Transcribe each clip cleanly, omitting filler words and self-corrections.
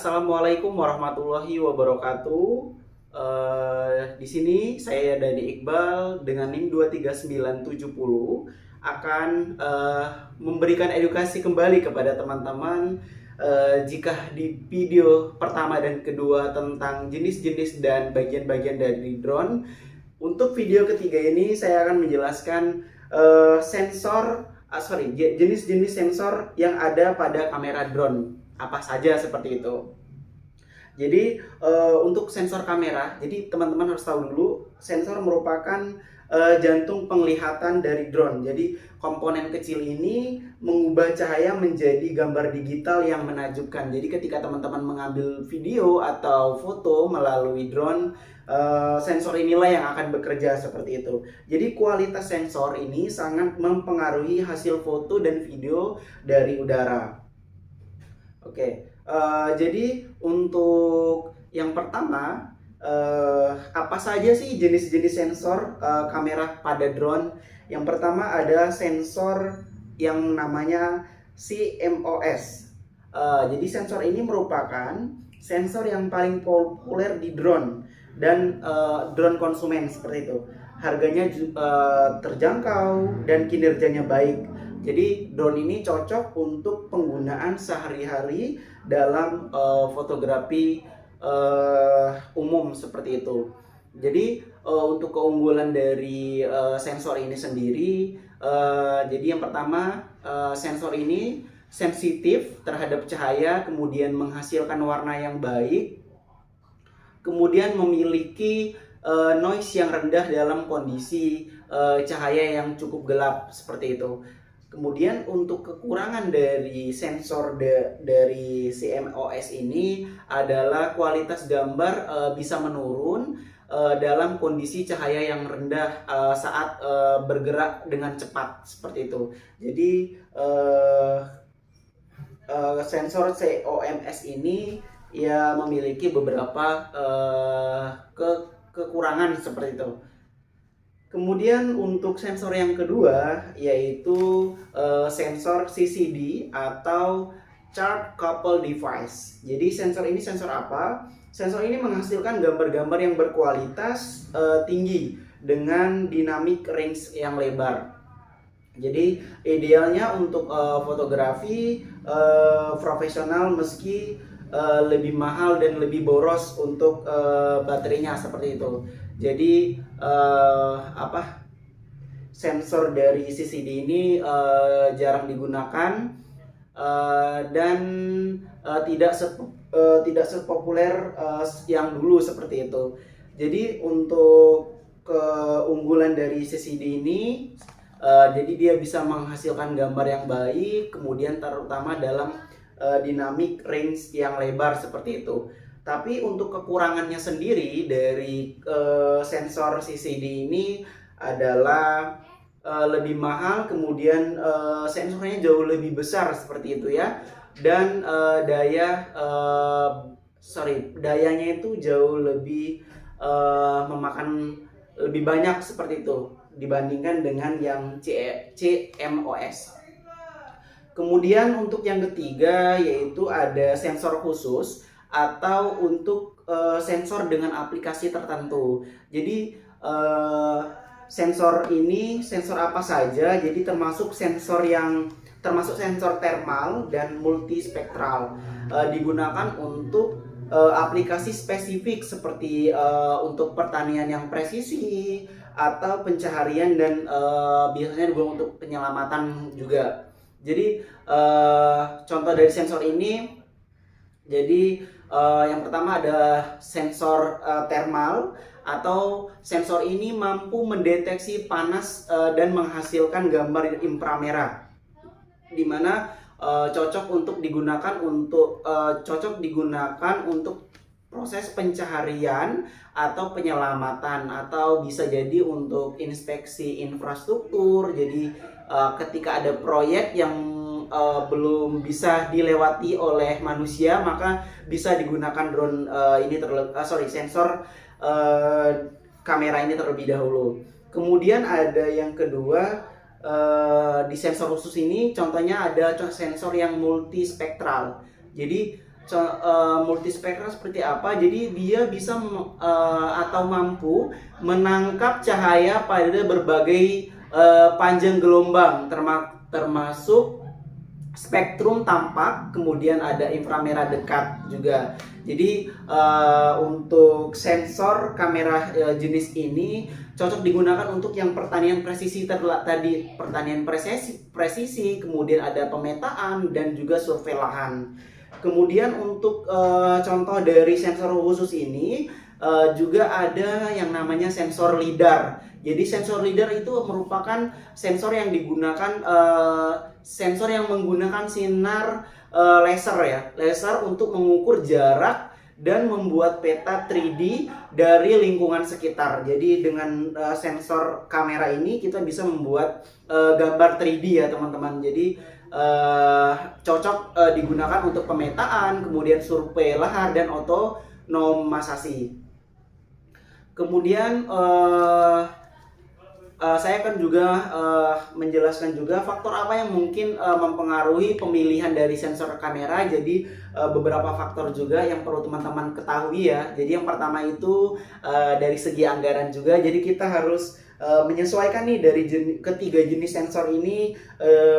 Assalamualaikum warahmatullahi wabarakatuh. Di sini saya Dani Iqbal dengan NIM 23970 akan memberikan edukasi kembali kepada teman-teman jika di video pertama dan kedua tentang jenis-jenis dan bagian-bagian dari drone. Untuk video ketiga ini saya akan menjelaskan jenis-jenis sensor yang ada pada kamera drone apa saja seperti itu. Jadi untuk sensor kamera, jadi teman-teman harus tahu dulu sensor merupakan jantung penglihatan dari drone. Jadi komponen kecil ini mengubah cahaya menjadi gambar digital yang menakjubkan. Jadi ketika teman-teman mengambil video atau foto melalui drone, sensor inilah yang akan bekerja seperti itu. Jadi kualitas sensor ini sangat mempengaruhi hasil foto dan video dari udara. Oke, jadi untuk yang pertama, apa saja sih jenis-jenis sensor kamera pada drone? Yang pertama ada sensor yang namanya CMOS. Jadi sensor ini merupakan sensor yang paling populer di drone dan drone konsumen seperti itu. Harganya terjangkau dan kinerjanya baik. Jadi drone ini cocok untuk penggunaan sehari-hari dalam fotografi umum seperti itu. Jadi untuk keunggulan dari sensor ini sendiri, jadi yang pertama sensor ini sensitif terhadap cahaya, kemudian menghasilkan warna yang baik, kemudian memiliki noise yang rendah dalam kondisi cahaya yang cukup gelap seperti itu. Kemudian untuk kekurangan dari sensor dari CMOS ini adalah kualitas gambar bisa menurun dalam kondisi cahaya yang rendah saat bergerak dengan cepat seperti itu. Jadi sensor CMOS ini ya memiliki beberapa kekurangan seperti itu. Kemudian untuk sensor yang kedua yaitu sensor CCD atau Charge Coupled Device. Jadi sensor ini sensor apa? Sensor ini menghasilkan gambar-gambar yang berkualitas tinggi dengan dynamic range yang lebar. Jadi idealnya untuk fotografi profesional meski lebih mahal dan lebih boros untuk baterainya seperti itu. Jadi sensor dari CCD ini jarang digunakan dan tidak sepopuler yang dulu seperti itu. Jadi untuk keunggulan dari CCD ini, jadi dia bisa menghasilkan gambar yang baik, kemudian terutama dalam dynamic range yang lebar seperti itu. Tapi untuk kekurangannya sendiri dari sensor CCD ini adalah lebih mahal, kemudian sensornya jauh lebih besar seperti itu ya, dan dayanya itu jauh lebih memakan lebih banyak seperti itu dibandingkan dengan yang CMOS. Kemudian untuk yang ketiga yaitu ada sensor khusus atau untuk sensor dengan aplikasi tertentu. Jadi sensor ini sensor apa saja? Jadi termasuk sensor thermal dan multispektral. Digunakan untuk aplikasi spesifik seperti untuk pertanian yang presisi atau pencaharian dan biasanya juga untuk penyelamatan juga. Jadi contoh dari sensor ini, jadi yang pertama ada sensor thermal atau sensor ini mampu mendeteksi panas dan menghasilkan gambar inframerah, dimana cocok digunakan untuk proses pencaharian atau penyelamatan, atau bisa jadi untuk inspeksi infrastruktur. Jadi ketika ada proyek yang belum bisa dilewati oleh manusia, maka bisa digunakan drone sensor kamera ini terlebih dahulu. Kemudian ada yang kedua, di sensor khusus ini contohnya ada sensor yang multispektral. Jadi multispektral seperti apa? Jadi dia bisa atau mampu menangkap cahaya pada berbagai panjang gelombang, termasuk spektrum tampak, kemudian ada inframerah dekat juga. Jadi untuk sensor kamera jenis ini cocok digunakan untuk yang pertanian presisi tadi, pertanian presisi, kemudian ada pemetaan dan juga survei lahan. Kemudian untuk contoh dari sensor khusus ini juga ada yang namanya sensor lidar. Jadi sensor lidar itu merupakan sensor yang digunakan sensor yang menggunakan sinar laser ya, laser untuk mengukur jarak dan membuat peta 3D dari lingkungan sekitar. Jadi dengan sensor kamera ini kita bisa membuat gambar 3D ya teman-teman. Jadi cocok digunakan untuk pemetaan, kemudian survei lahar dan otonomisasi. Kemudian saya akan juga menjelaskan juga faktor apa yang mungkin mempengaruhi pemilihan dari sensor kamera. Jadi beberapa faktor juga yang perlu teman-teman ketahui ya. Jadi yang pertama itu dari segi anggaran juga. Jadi kita harus menyesuaikan nih dari ketiga jenis sensor ini,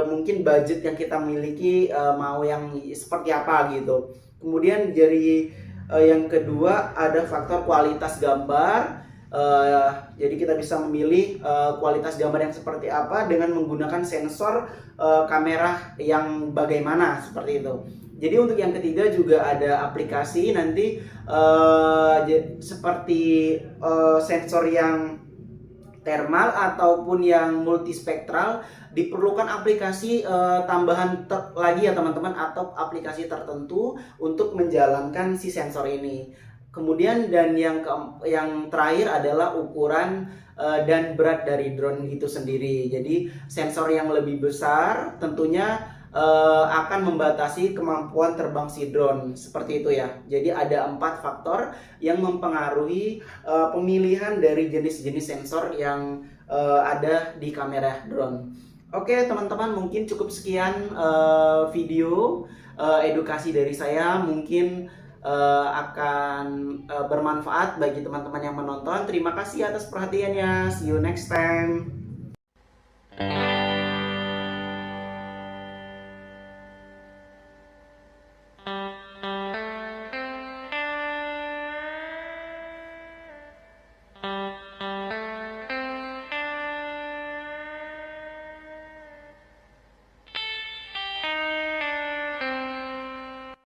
mungkin budget yang kita miliki mau yang seperti apa gitu. Kemudian dari yang kedua ada faktor kualitas gambar. Jadi kita bisa memilih kualitas gambar yang seperti apa dengan menggunakan sensor kamera yang bagaimana, seperti itu. Jadi untuk yang ketiga juga ada aplikasi nanti seperti sensor yang thermal ataupun yang multispektral, diperlukan aplikasi tambahan lagi ya teman-teman, atau aplikasi tertentu untuk menjalankan si sensor ini. Kemudian dan yang terakhir adalah ukuran dan berat dari drone itu sendiri. Jadi sensor yang lebih besar tentunya akan membatasi kemampuan terbang si drone, seperti itu ya. Jadi ada 4 faktor yang mempengaruhi pemilihan dari jenis-jenis sensor yang ada di kamera drone. Oke teman-teman, mungkin cukup sekian video edukasi dari saya. Mungkin akan bermanfaat bagi teman-teman yang menonton. Terima kasih atas perhatiannya. See you next time.